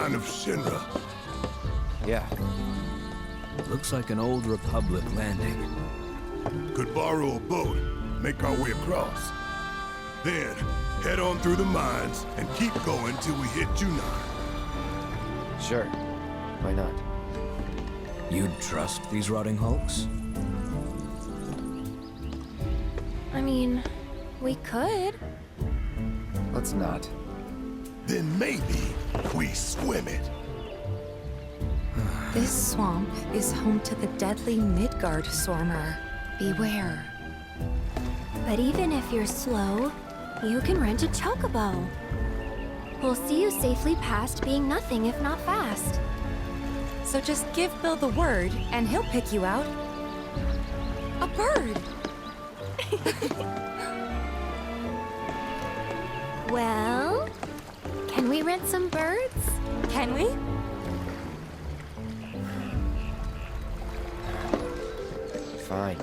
sign of Shinra. Yeah. Looks like an old Republic landing. Could borrow a boat, make our way across. Then, head on through the mines and keep going till we hit Junon. Sure. Why not? You'd trust these rotting hulks? I mean, we could. Let's not. Then maybe we swim it. This swamp is home to the deadly Midgar Swarmer. Beware. But even if you're slow, you can rent a Chocobo. We'll see you safely past being nothing if not fast. So just give Bill the word, and he'll pick you out. A bird! Well, can we rent some birds? Can we? Fine.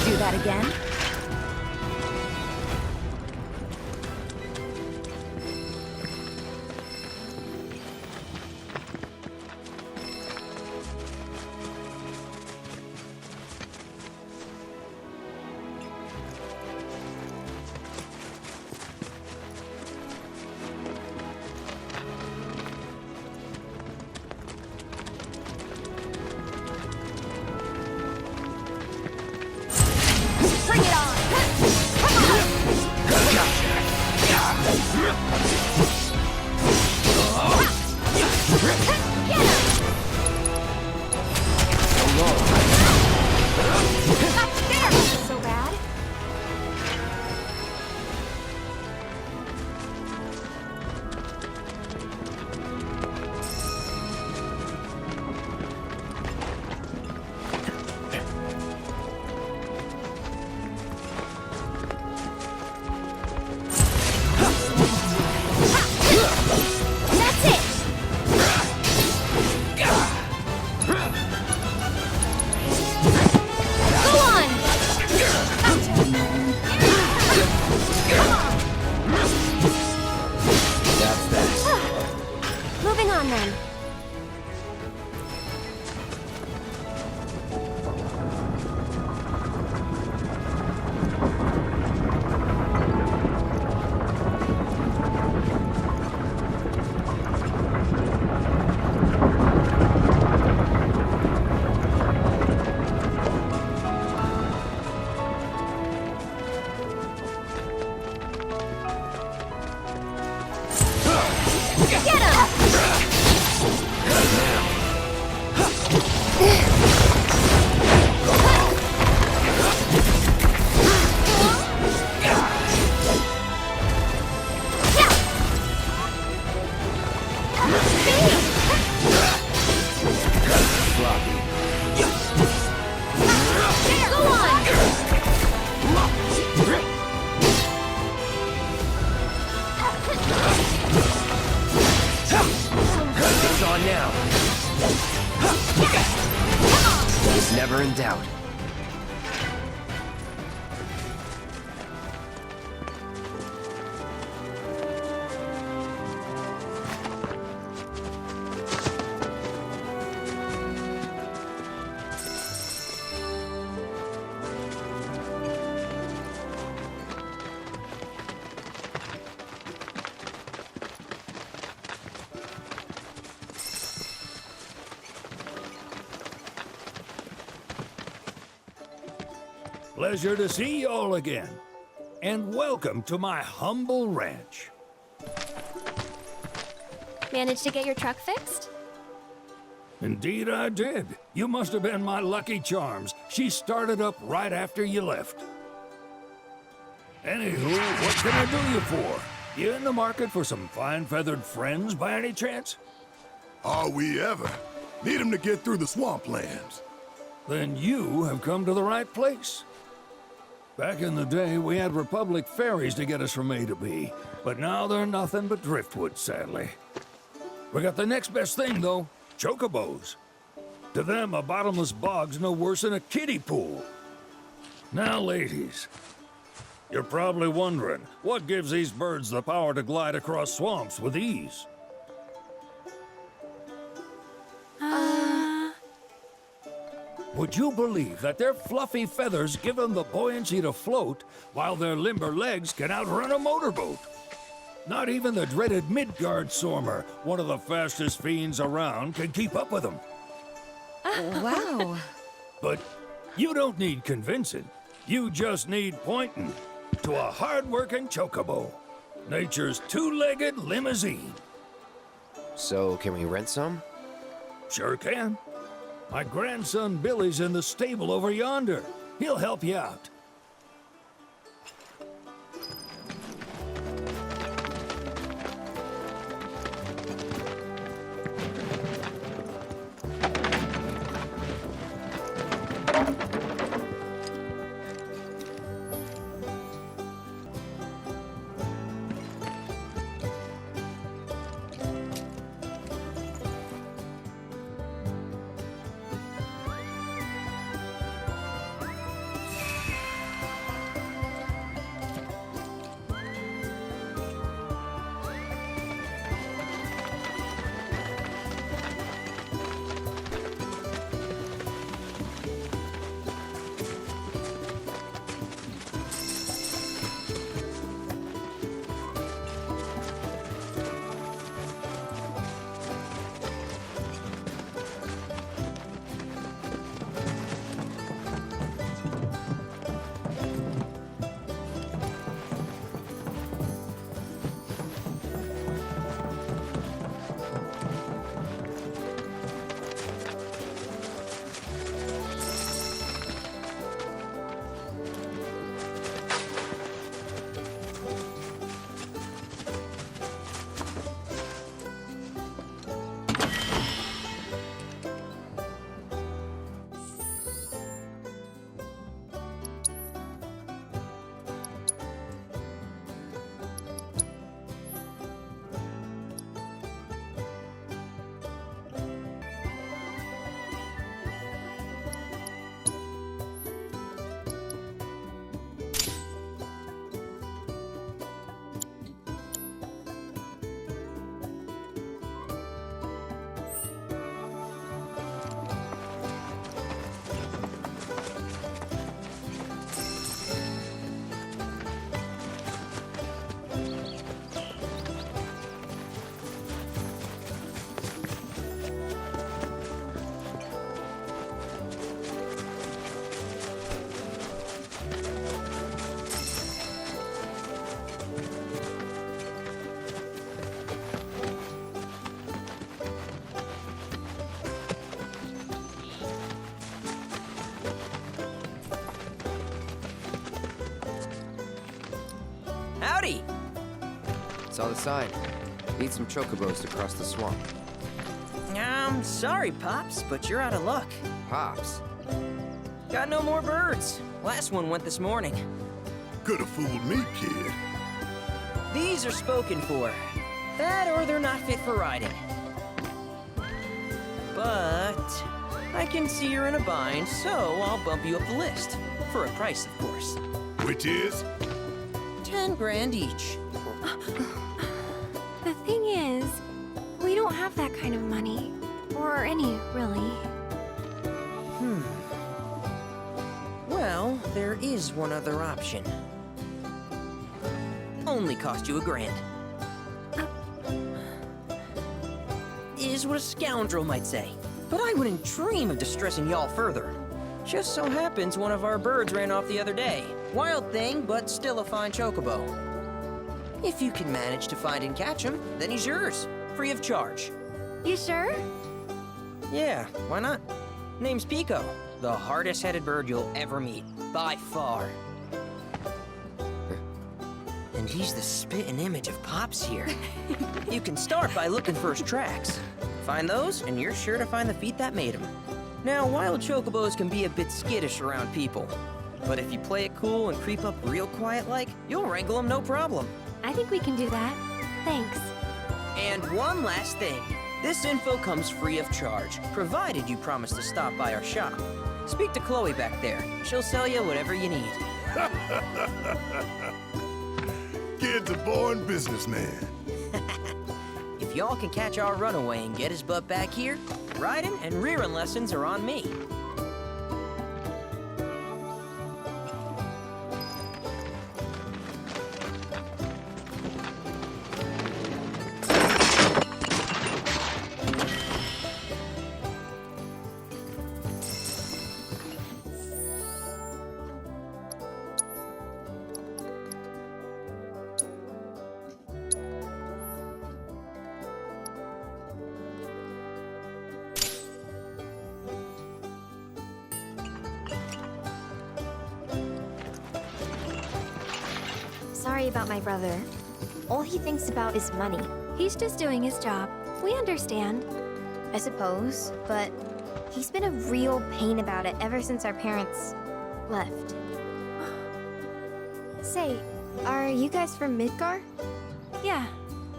do that again. Bring it on! Come on! So bad. That's it! Go on! That's that. Moving on then. Get him! Sloppy. Go on! It's on now. It's never in doubt. Pleasure to see y'all again. And welcome to my humble ranch. Managed to get your truck fixed? Indeed I did. You must have been my lucky charms. She started up right after you left. Anywho, what can I do you for? You in the market for some fine-feathered friends by any chance? Are we ever? Need him to get through the swamplands. Then you have come to the right place. Back in the day, we had Republic ferries to get us from A to B, but now they're nothing but driftwood, sadly. We got the next best thing, though, Chocobos. To them, a bottomless bog's no worse than a kiddie pool. Now, ladies, you're probably wondering, what gives these birds the power to glide across swamps with ease? Would you believe that their fluffy feathers give them the buoyancy to float, while their limber legs can outrun a motorboat? Not even the dreaded Midgar Sormer, one of the fastest fiends around, can keep up with them. Wow. But you don't need convincing. You just need pointing to a hard-working chocobo. Nature's two-legged limousine. So, can we rent some? Sure can. My grandson Billy's in the stable over yonder. He'll help you out. Saw the sign. Need some chocobos to cross the swamp. I'm sorry, Pops, but you're out of luck. Pops. Got no more birds. Last one went this morning. Could have fooled me, kid. These are spoken for. That or they're not fit for riding. But I can see you're in a bind, so I'll bump you up the list. For a price, of course. Which is? 10 grand each. The thing is, we don't have that kind of money. Or any, really. Well, there is one other option. Only cost you $1,000. Is what a scoundrel might say. But I wouldn't dream of distressing y'all further. Just so happens one of our birds ran off the other day. Wild thing, but still a fine chocobo. If you can manage to find and catch him, then he's yours. Free of charge. You sure? Yeah, why not? Name's Pico. The hardest-headed bird you'll ever meet. By far. And he's the spitting image of Pops here. You can start by looking for his tracks. Find those, and you're sure to find the feet that made him. Now, wild chocobos can be a bit skittish around people. But if you play it cool and creep up real quiet-like, you'll wrangle them no problem. I think we can do that. Thanks. And one last thing. This info comes free of charge, provided you promise to stop by our shop. Speak to Chloe back there. She'll sell you whatever you need. Kid's a born businessman. If y'all can catch our runaway and get his butt back here, riding and rearing lessons are on me. Sorry about my brother. All he thinks about is money. He's just doing his job. We understand. I suppose, but he's been a real pain about it ever since our parents left. Say, are you guys from Midgar? Yeah,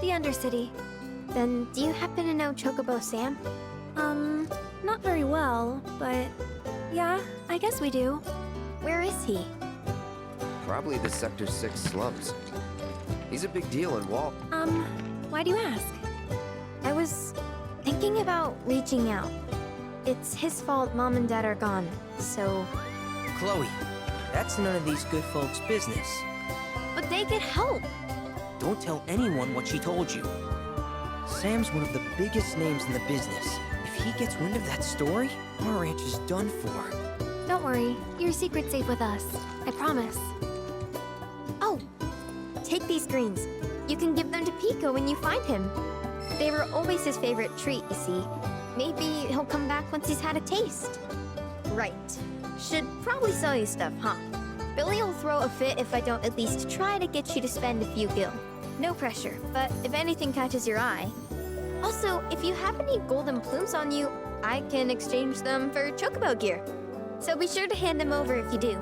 the Undercity. Then do you happen to know Chocobo Sam? Not very well, but yeah, I guess we do. Where is he? Probably the Sector 6 slums. He's a big deal in Walt. Why do you ask? I was thinking about reaching out. It's his fault Mom and Dad are gone, so... Chloe, that's none of these good folks' business. But they could help! Don't tell anyone what she told you. Sam's one of the biggest names in the business. If he gets wind of that story, our ranch is done for. Don't worry, your secret's safe with us. I promise. Oh! Take these greens. You can give them to Pico when you find him. They were always his favorite treat, you see. Maybe he'll come back once he's had a taste. Right. Should probably sell you stuff, huh? Billy will throw a fit if I don't at least try to get you to spend a few gil. No pressure, but if anything catches your eye. Also, if you have any golden plumes on you, I can exchange them for Chocobo gear. So be sure to hand them over if you do.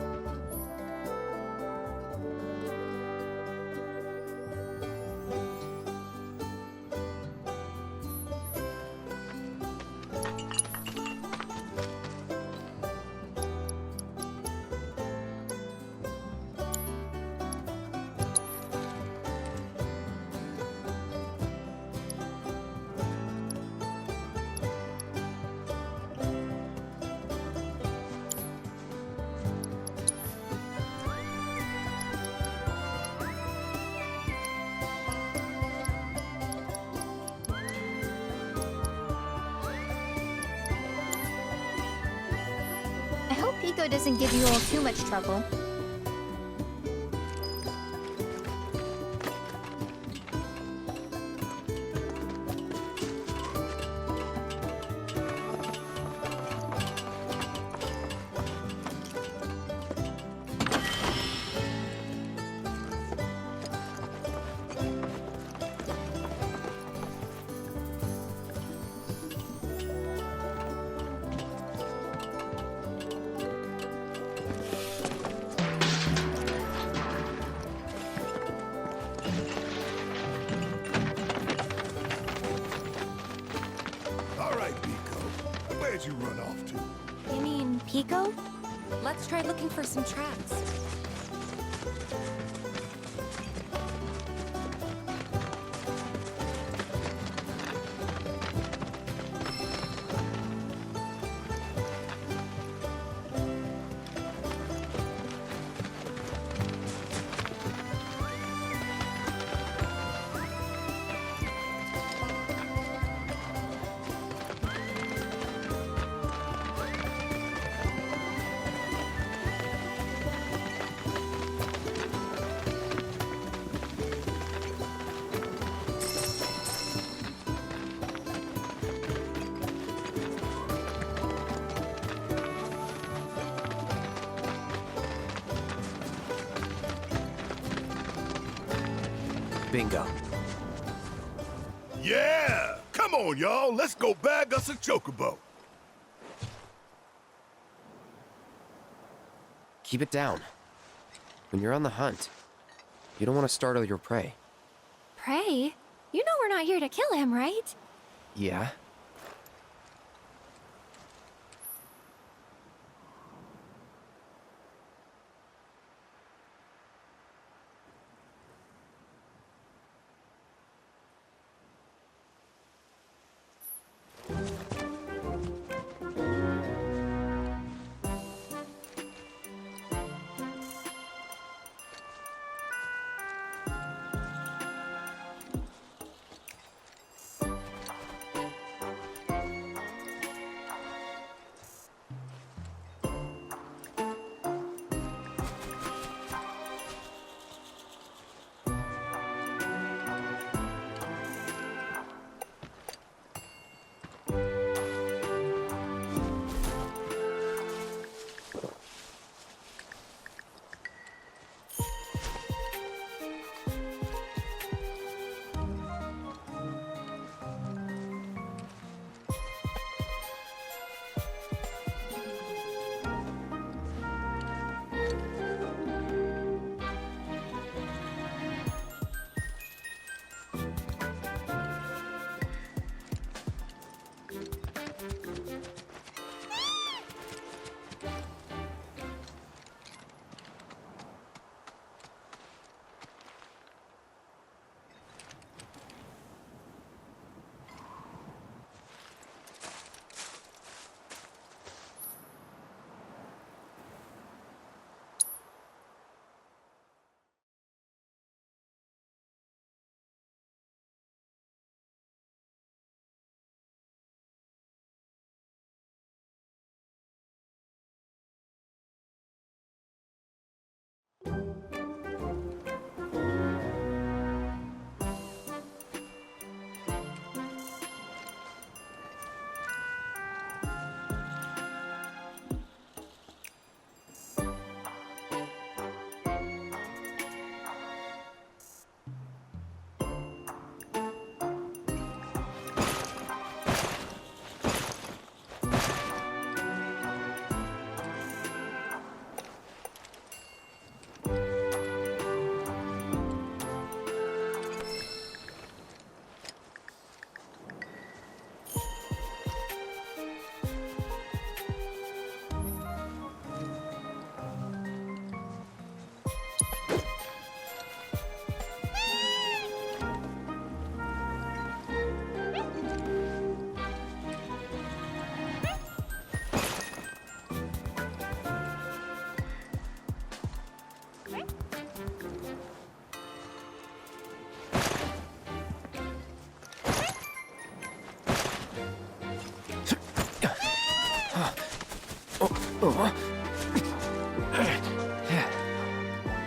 I hope Pico doesn't give you all too much trouble. Where'd you run off to? You mean Pico? Let's try looking for some tracks. Bingo. Yeah! Come on, y'all. Let's go bag us a Chocobo. Keep it down. When you're on the hunt, you don't want to startle your prey. Prey? You know we're not here to kill him, right? Yeah?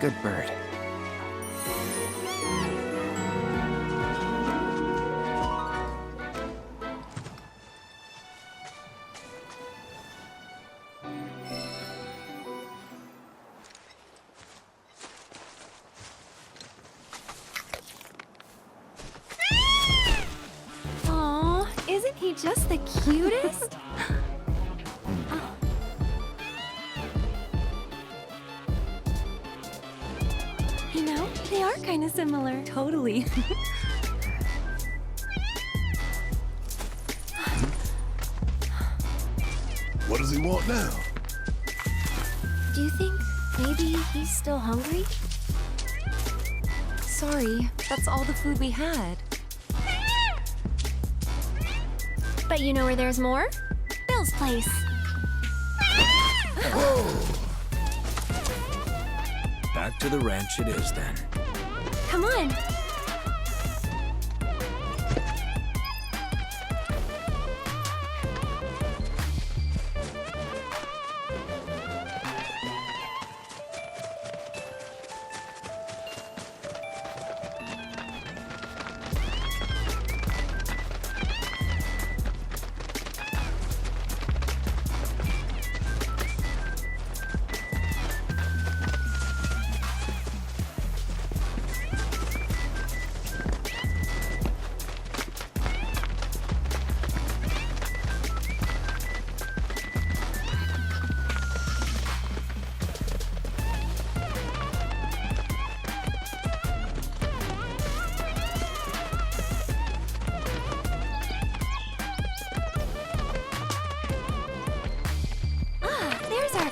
Good bird. Aw, isn't he just the cutest? You know, they are kind of similar. Totally. What does he want now? Do you think maybe he's still hungry? Sorry, that's all the food we had. But you know where there's more? Bill's place. Back to the ranch it is then. Come on.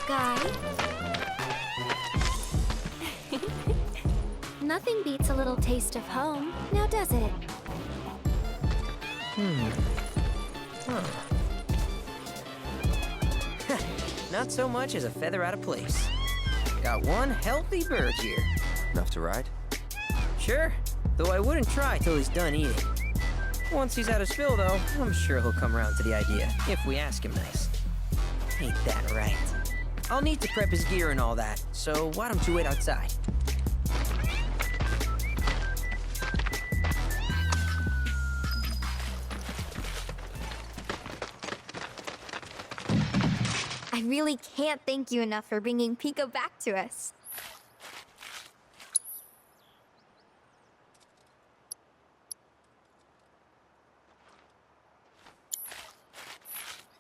Guy. Nothing beats a little taste of home, now does it? Not so much as a feather out of place. Got one healthy bird here. Enough to ride? Sure, though I wouldn't try till he's done eating. Once he's had his fill, though, I'm sure he'll come around to the idea, if we ask him nice. Ain't that right? I'll need to prep his gear and all that, so why don't you wait outside? I really can't thank you enough for bringing Pico back to us.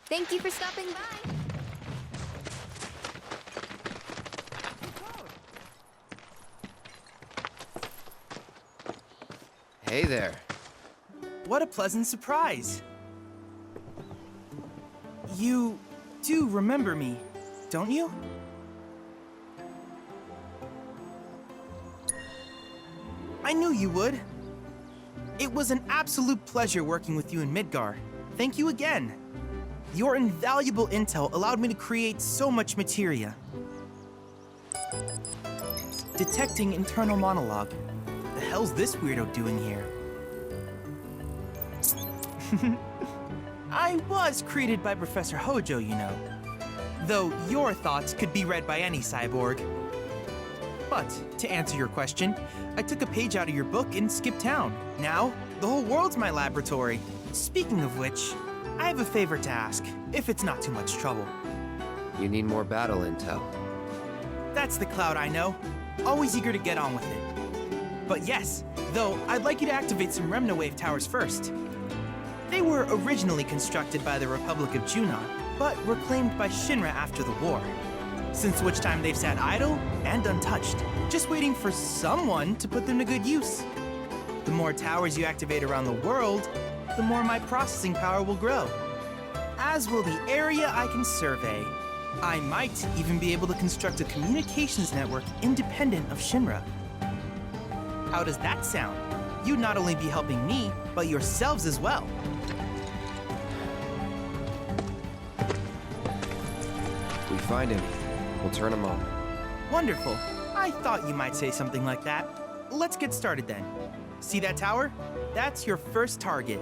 Thank you for stopping by. Hey there. What a pleasant surprise. You do remember me, don't you? I knew you would. It was an absolute pleasure working with you in Midgar. Thank you again. Your invaluable intel allowed me to create so much materia. Detecting internal monologue. The hell's this weirdo doing here? I was created by Professor Hojo, you know. Though your thoughts could be read by any cyborg. But, to answer your question, I took a page out of your book and skipped town. Now, the whole world's my laboratory. Speaking of which, I have a favor to ask, if it's not too much trouble. You need more battle intel. That's the Cloud I know. Always eager to get on with it. But yes, though I'd like you to activate some Remnawave towers first. They were originally constructed by the Republic of Junon, but reclaimed by Shinra after the war. Since which time they've sat idle and untouched, just waiting for someone to put them to good use. The more towers you activate around the world, the more my processing power will grow. As will the area I can survey. I might even be able to construct a communications network independent of Shinra. How does that sound? You'd not only be helping me, but yourselves as well. If we find him, we'll turn him on. Wonderful. I thought you might say something like that. Let's get started then. See that tower? That's your first target.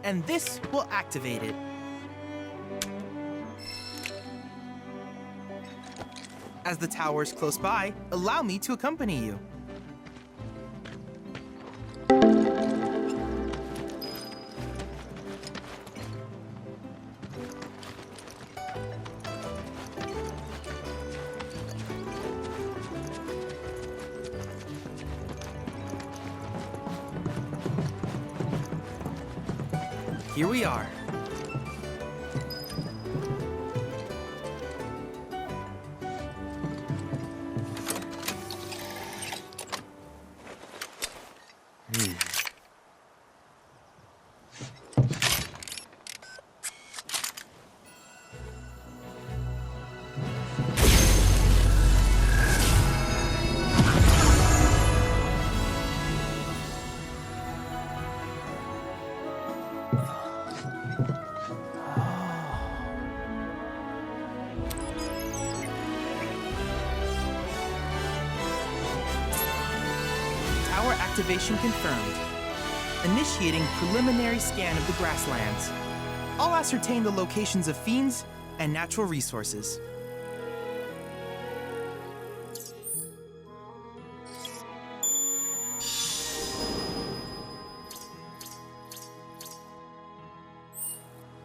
And this will activate it. As the tower is close by, allow me to accompany you. Here we are. Activation confirmed. Initiating preliminary scan of the grasslands. I'll ascertain the locations of fiends and natural resources.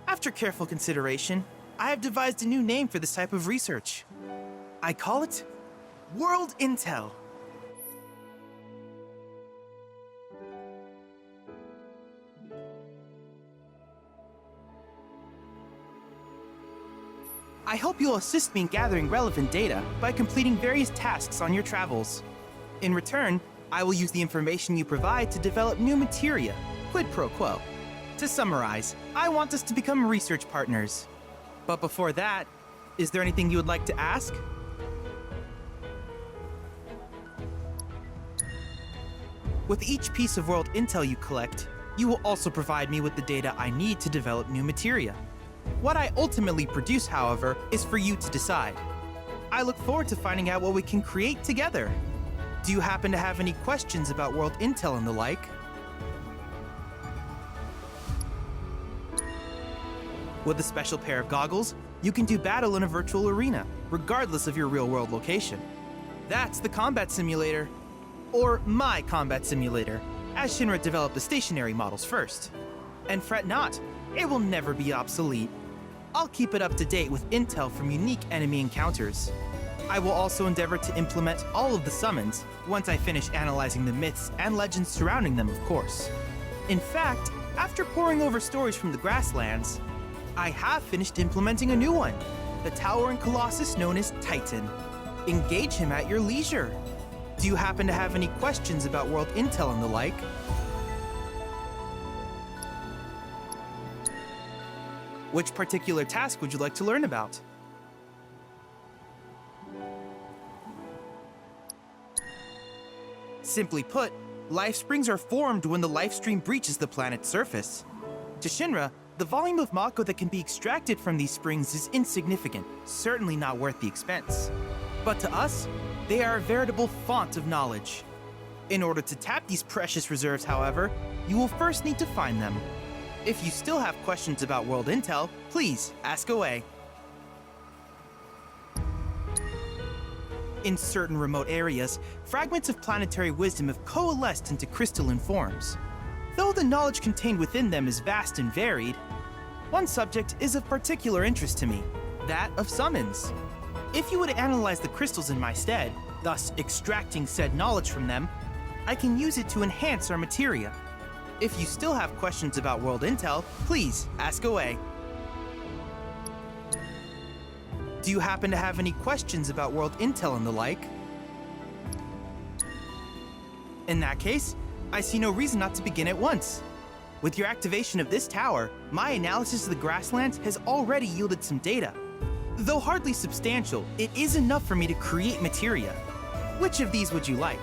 After careful consideration, I have devised a new name for this type of research. I call it World Intel. I hope you'll assist me in gathering relevant data by completing various tasks on your travels. In return, I will use the information you provide to develop new materia, quid pro quo. To summarize, I want us to become research partners. But before that, is there anything you would like to ask? With each piece of world intel you collect, you will also provide me with the data I need to develop new materia. What I ultimately produce, however, is for you to decide. I look forward to finding out what we can create together. Do you happen to have any questions about world intel and the like? With a special pair of goggles, you can do battle in a virtual arena, regardless of your real-world location. That's the combat simulator. Or my combat simulator, as Shinra developed the stationary models first. And fret not, it will never be obsolete. I'll keep it up to date with intel from unique enemy encounters. I will also endeavor to implement all of the summons, once I finish analyzing the myths and legends surrounding them, of course. In fact, after poring over stories from the grasslands, I have finished implementing a new one, the towering colossus known as Titan. Engage him at your leisure. Do you happen to have any questions about world intel and the like? Which particular task would you like to learn about? Simply put, life springs are formed when the life stream breaches the planet's surface. To Shinra, the volume of mako that can be extracted from these springs is insignificant, certainly not worth the expense. But to us, they are a veritable font of knowledge. In order to tap these precious reserves, however, you will first need to find them. If you still have questions about world intel, please ask away. In certain remote areas, fragments of planetary wisdom have coalesced into crystalline forms. Though the knowledge contained within them is vast and varied, one subject is of particular interest to me, that of summons. If you would analyze the crystals in my stead, thus extracting said knowledge from them, I can use it to enhance our materia. If you still have questions about world intel, please ask away. Do you happen to have any questions about world intel and the like? In that case, I see no reason not to begin at once. With your activation of this tower, my analysis of the grasslands has already yielded some data. Though hardly substantial, it is enough for me to create materia. Which of these would you like?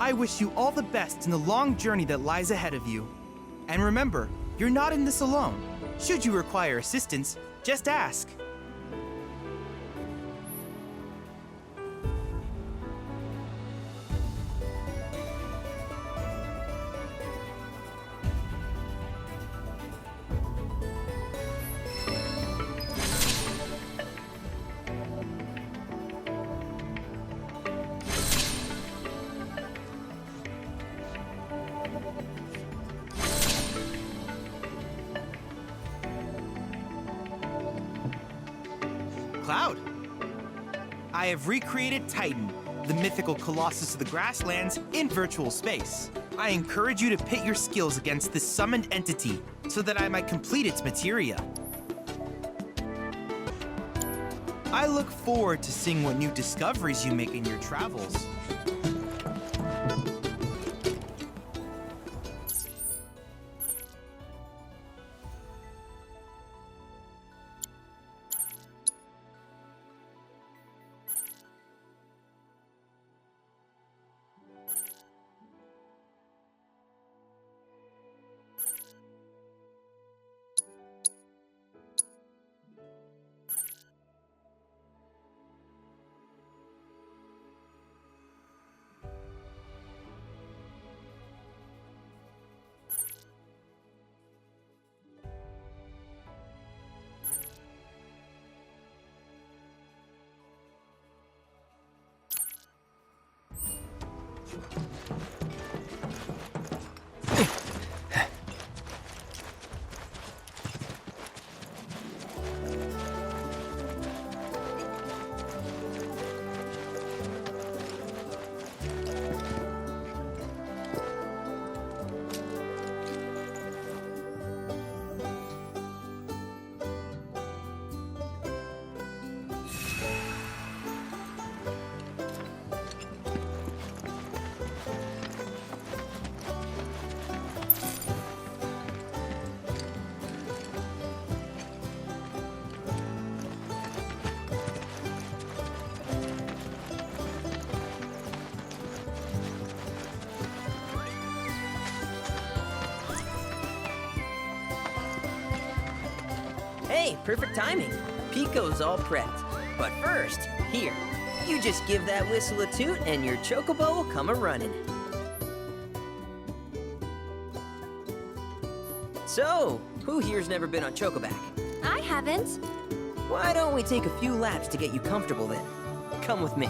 I wish you all the best in the long journey that lies ahead of you. And remember, you're not in this alone. Should you require assistance, just ask. Cloud. I have recreated Titan, the mythical colossus of the grasslands, in virtual space. I encourage you to pit your skills against this summoned entity so that I might complete its materia. I look forward to seeing what new discoveries you make in your travels. Hey, perfect timing. Pico's all prepped. But first, here, you just give that whistle a toot and your Chocobo will come a-running. So, who here's never been on Chocoback? I haven't. Why don't we take a few laps to get you comfortable then? Come with me.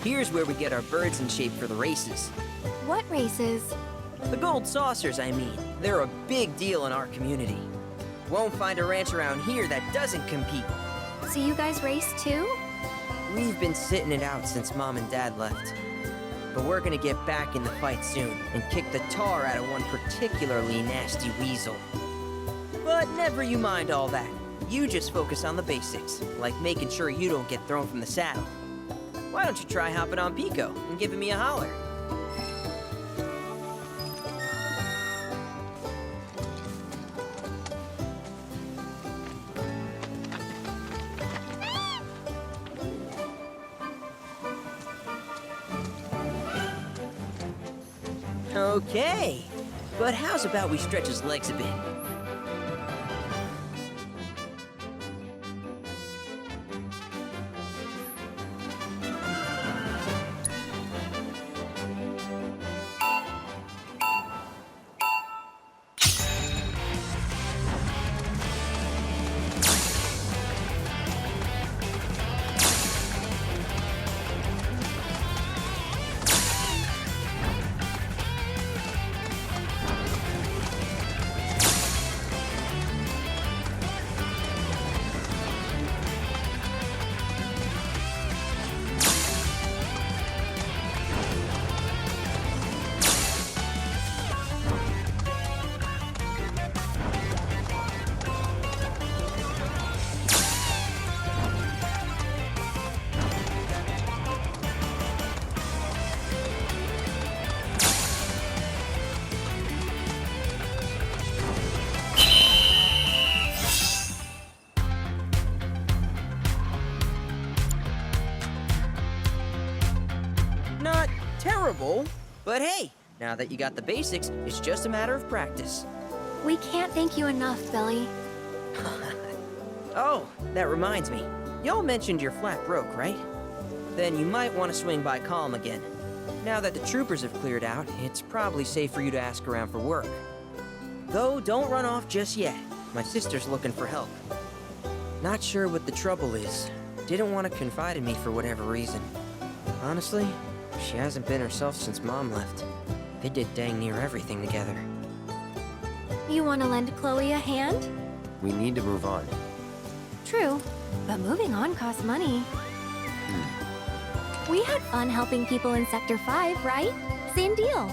Here's where we get our birds in shape for the races. What races? The gold saucers, I mean. They're a big deal in our community. Won't find a ranch around here that doesn't compete. So you guys race too? We've been sitting it out since Mom and Dad left. But we're gonna get back in the fight soon and kick the tar out of one particularly nasty weasel. But never you mind all that. You just focus on the basics, like making sure you don't get thrown from the saddle. Why don't you try hopping on Pico and giving me a holler? Okay, but how's about we stretch his legs a bit? Not terrible, but hey, now that you got the basics, it's just a matter of practice. We can't thank you enough, Billy. Oh, that reminds me. Y'all mentioned your flat broke, right? Then you might want to swing by Calm again. Now that the troopers have cleared out, it's probably safe for you to ask around for work. Though, don't run off just yet. My sister's looking for help. Not sure what the trouble is. Didn't want to confide in me for whatever reason. Honestly, she hasn't been herself since Mom left. They did dang near everything together. You want to lend Chloe a hand? We need to move on. True, but moving on costs money. We had fun helping people in Sector 5, right? Same deal.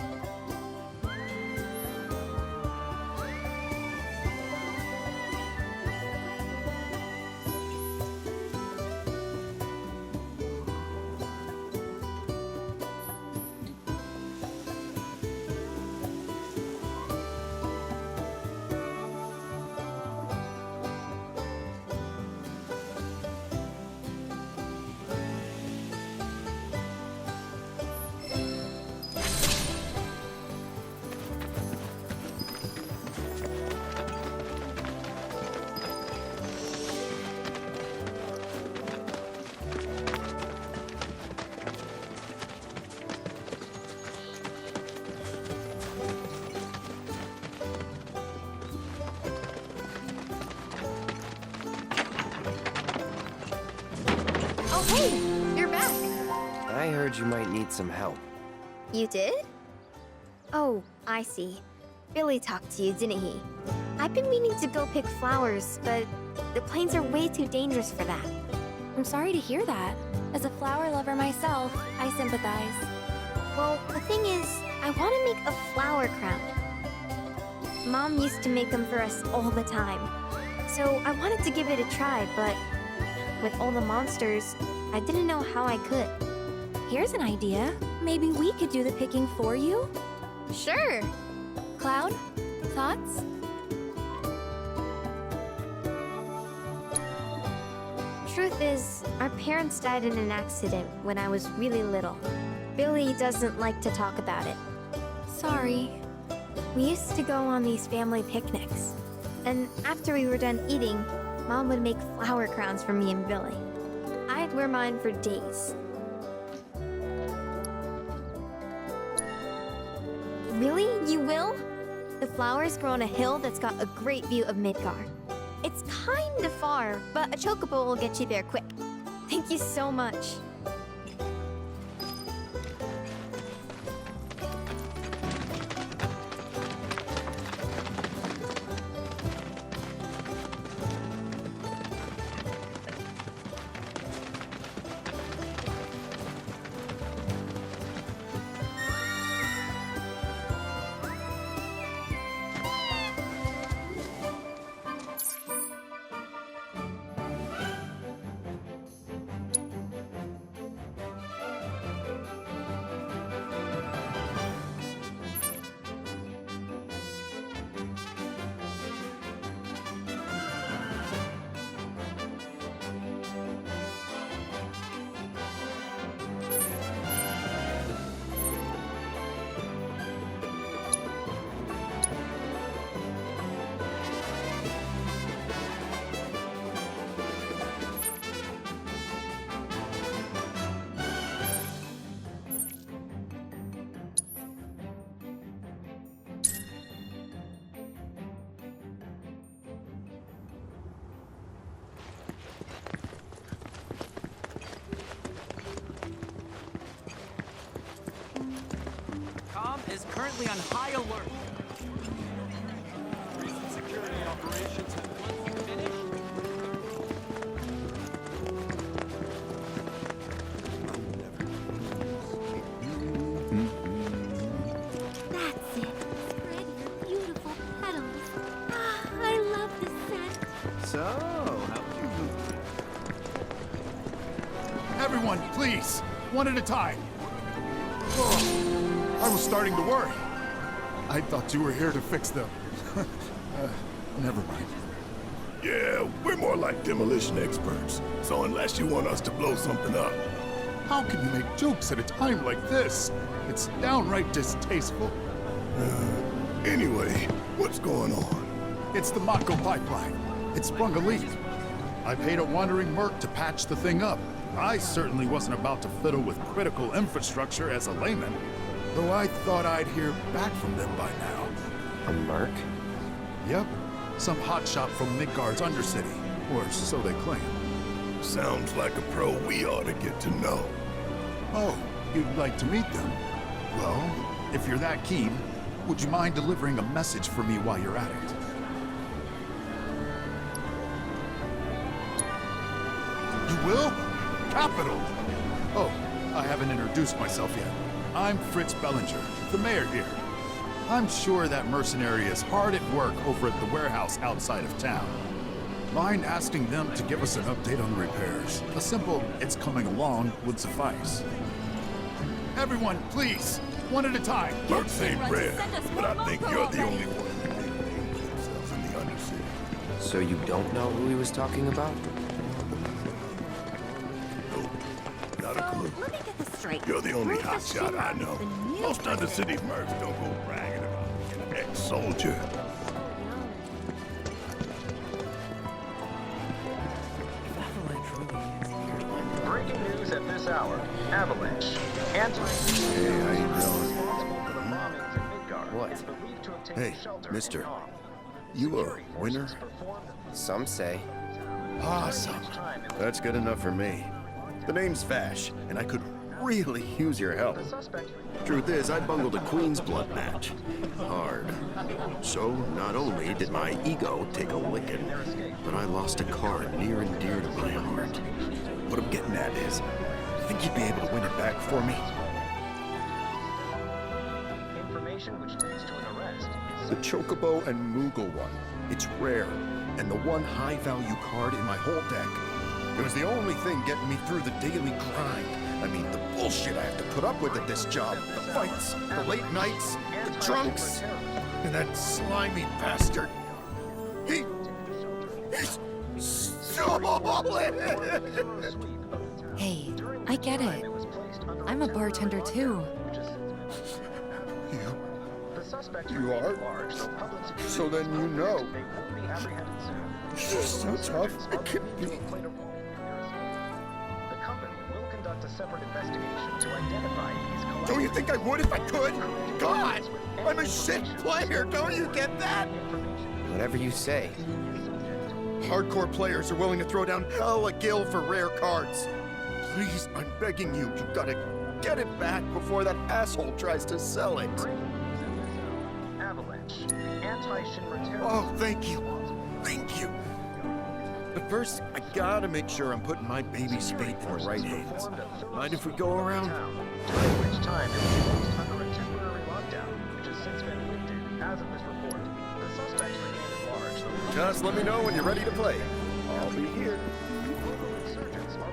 Oh, hey! You're back! I heard you might need some help. You did? Oh, I see. Billy talked to you, didn't he? I've been meaning to go pick flowers, but the plains are way too dangerous for that. I'm sorry to hear that. As a flower lover myself, I sympathize. Well, the thing is, I want to make a flower crown. Mom used to make them for us all the time. So I wanted to give it a try, but with all the monsters, I didn't know how I could. Here's an idea. Maybe we could do the picking for you? Sure. Cloud, thoughts? Truth is, our parents died in an accident when I was really little. Billy doesn't like to talk about it. Sorry. We used to go on these family picnics. And after we were done eating, Mom would make flower crowns for me and Billy. I'd wear mine for days. Really? You will? The flowers grow on a hill that's got a great view of Midgar. It's kinda far, but a chocobo will get you there quick. Thank you so much. Is currently on high alert. Recent security operations have finished. That's it. Spread your beautiful petals. Ah, I love this scent. So, how would you move? Everyone, please, one at a time. Oh. I was starting to worry. I thought you were here to fix them. Never mind. Yeah, we're more like demolition experts. So unless you want us to blow something up, How can you make jokes at a time like this? It's downright distasteful. Anyway, what's going on? It's the Mako pipeline. It sprung a leak. I paid a wandering merc to patch the thing up. I certainly wasn't about to fiddle with critical infrastructure as a layman, though I thought I'd hear back from them by now. A merc? Yep, some hotshot from Midgar's Undercity, or so they claim. Sounds like a pro we ought to get to know. Oh, you'd like to meet them? Well, if you're that keen, would you mind delivering a message for me while you're at it? You will? Capital! Oh, I haven't introduced myself yet. I'm Fritz Bellinger, the mayor here. I'm sure that mercenary is hard at work over at the warehouse outside of town. Mind asking them to give us an update on the repairs? A simple, it's coming along, would suffice. Everyone, please, one at a time. Mercs ain't rare, but I think you're the only one who can make names for themselves in the Undercity. So you don't know who he was talking about? Nope, not a clue. Let me get this straight. You're the only Who's the hotshot I know. the new Most Undercity mercs don't go bragging about being an ex-soldier. Breaking news at this hour. Avalanche. Hey, how you doing? What? Hey, mister. You a winner? Some say. Awesome. That's good enough for me. The name's Vash, and I could really use your help. Truth is, I bungled a Queen's Blood match. Hard. So, not only did my ego take a licking, but I lost a card near and dear to my heart. What I'm getting at is, you think you'd be able to win it back for me? Information which leads to an arrest. The Chocobo and Moogle one. It's rare, and the one high-value card in my whole deck. It was the only thing getting me through the daily grind. I mean, the bullshit I have to put up with at this job. The fights, the late nights, the drunks, and that slimy bastard. He's solid! Hey, I get it. I'm a bartender too. You are? So then you know. You're so tough, it can be. The company will conduct a separate investigation to identify these Don't you think I would if I could? God! I'm a shit player, don't you get that? Whatever you say. Hardcore players are willing to throw down hell a gill for rare cards. Please, I'm begging you, you gotta get it back before that asshole tries to sell it. Avalanche. Anti-Shinra terror. Oh, thank you. Thank you. But first, I gotta make sure I'm putting my baby's fate in the right hands. Mind if we go around? During which time it was placed under a temporary lockdown, which has since been lifted. As of this report, the suspects remain at large. though Just let me know when you're ready to play. I'll be here. insurgents are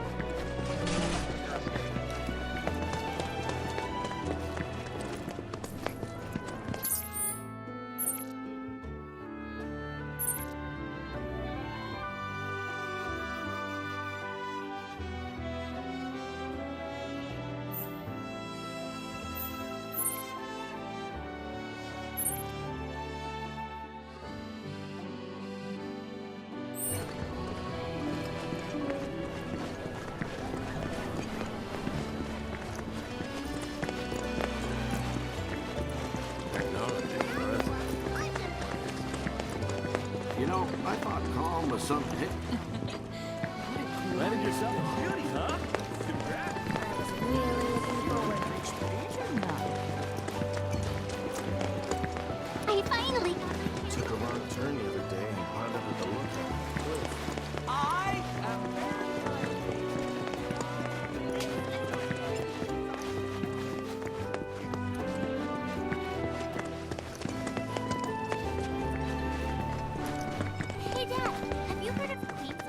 You know, I thought calm was something. Landed yourself a beauty, huh? Congrats. I finally Took a wrong turn the other day and wound up at the lookout. I am Hey Dad, have you heard of Queen's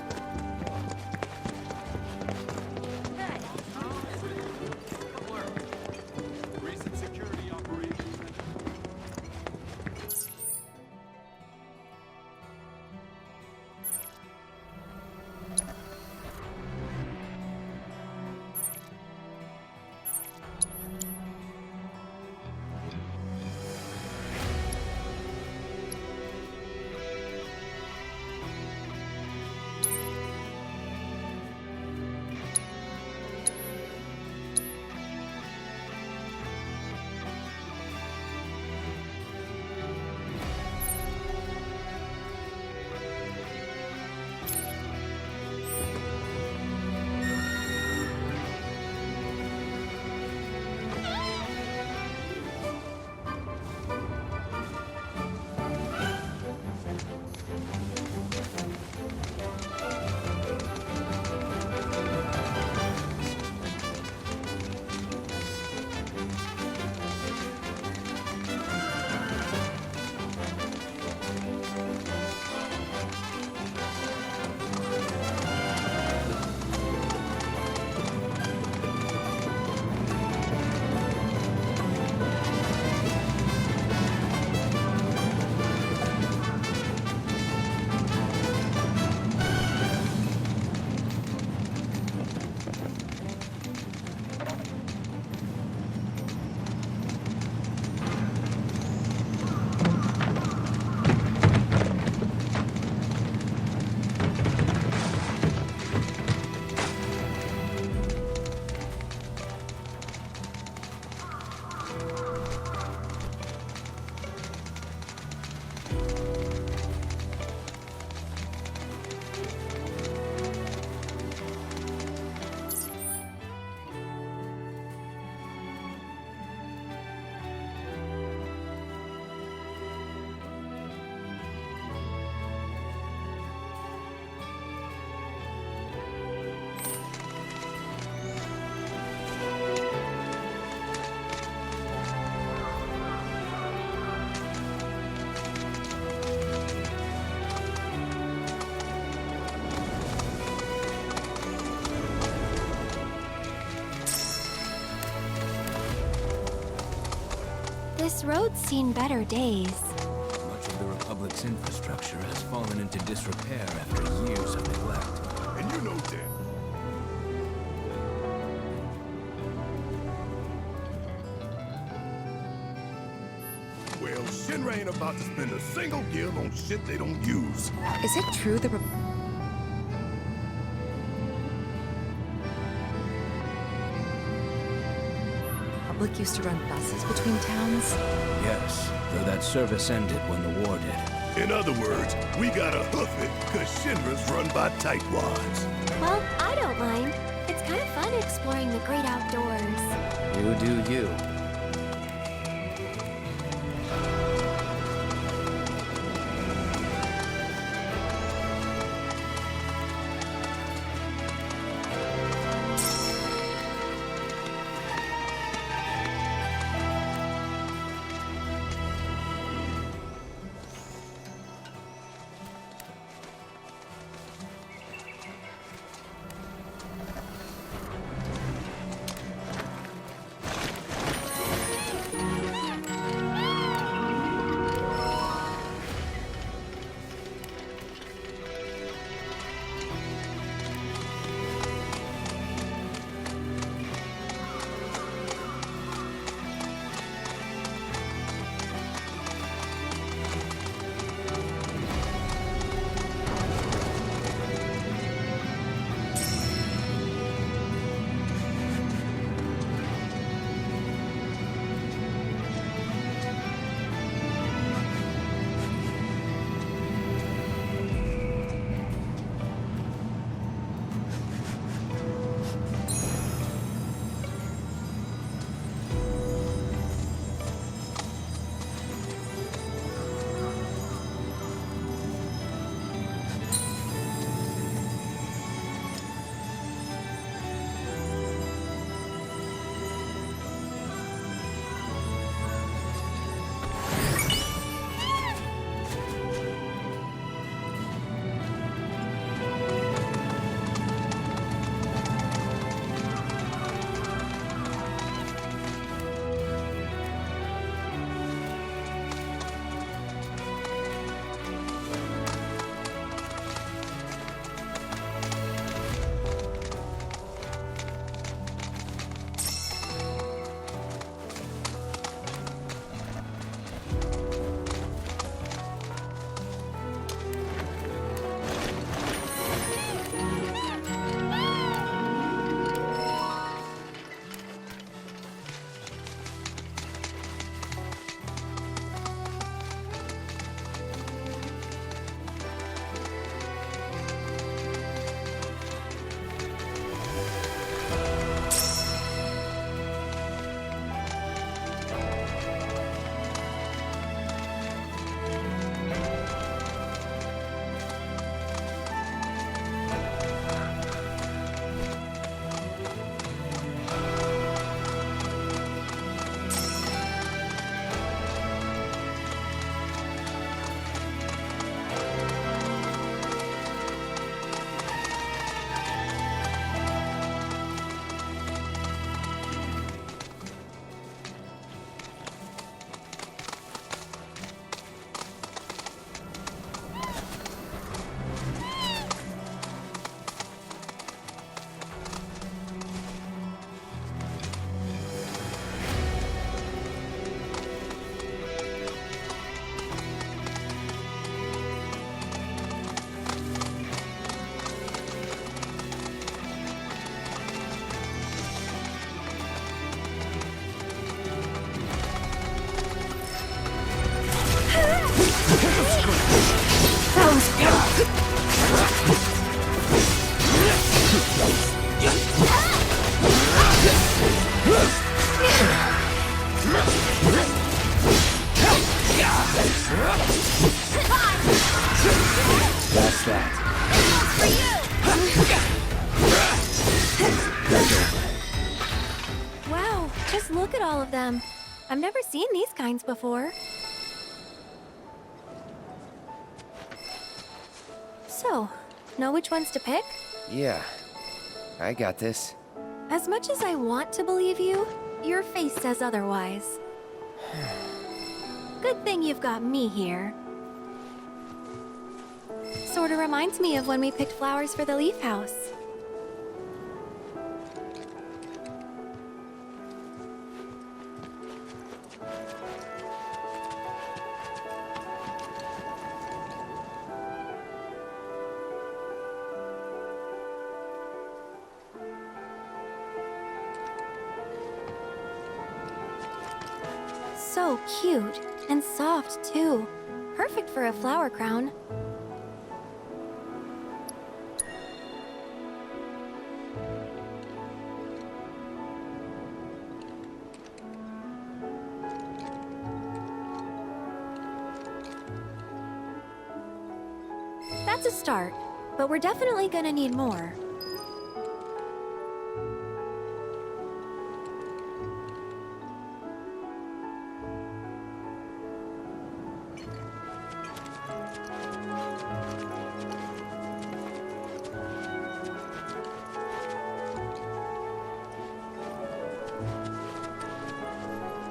This road's seen better days. Much of the Republic's infrastructure has fallen into disrepair after years of neglect. And you know that. Well, Shinra ain't about to spend a single gil on shit they don't use. Is it true the Republic used to run buses between towns? Yes, though that service ended when the war did. In other words, we gotta hoof it, cause Shinra's run by tightwads. Well, I don't mind. It's kind of fun exploring the great outdoors. You do you. That's that. Wow, just look at all of them. I've never seen these kinds before. So, know which ones to pick? Yeah, I got this. As much as I want to believe you, your face says otherwise. Good thing you've got me here. Sorta reminds me of when we picked flowers for the leaf house. So cute and soft too. Perfect for a flower crown. That's a start, but we're definitely gonna need more.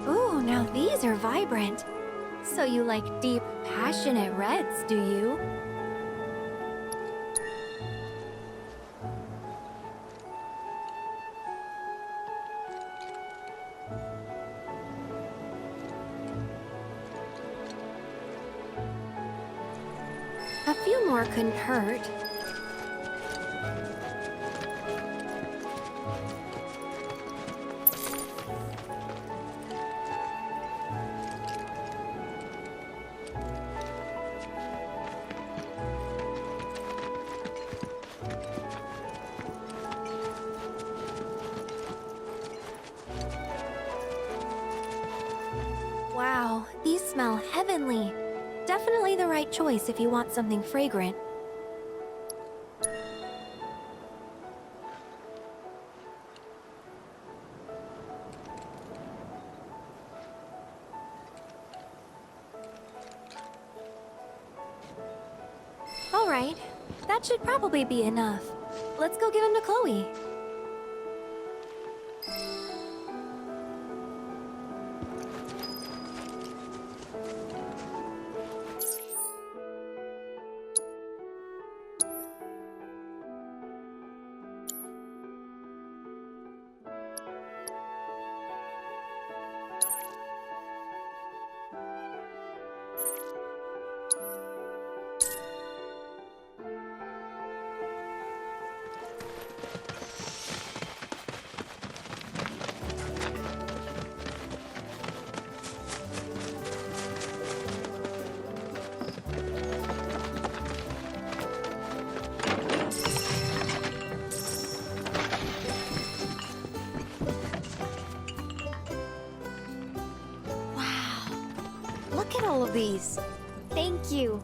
Ooh, now these are vibrant. So you like deep, passionate reds, do you? A few more couldn't hurt. Wow, these smell heavenly. Definitely the right choice if you want something fragrant. All right, that should probably be enough. Let's go give him to Chloe. Look at all of these. Thank you.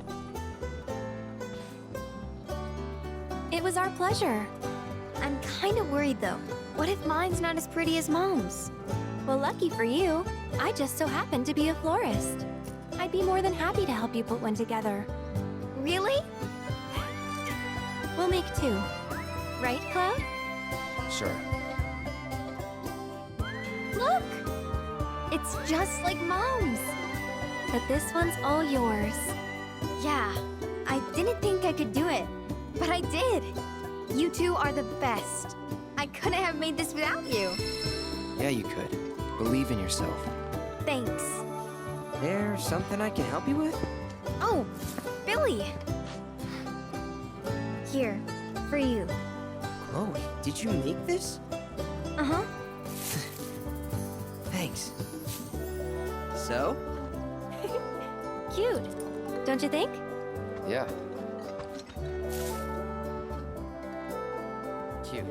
It was our pleasure. I'm kind of worried though. What if mine's not as pretty as Mom's? Well, lucky for you, I just so happen to be a florist. I'd be more than happy to help you put one together. Really? We'll make two. Right, Cloud? Sure. Look! It's just like Mom's. But this one's all yours. Yeah, I didn't think I could do it, but I did. You two are the best. I couldn't have made this without you. Yeah, you could. Believe in yourself. Thanks. There's something I can help you with? Oh, Billy. Here, for you. Chloe, did you make this? Uh-huh. Thanks. So? Cute, don't you think? Yeah. Cute.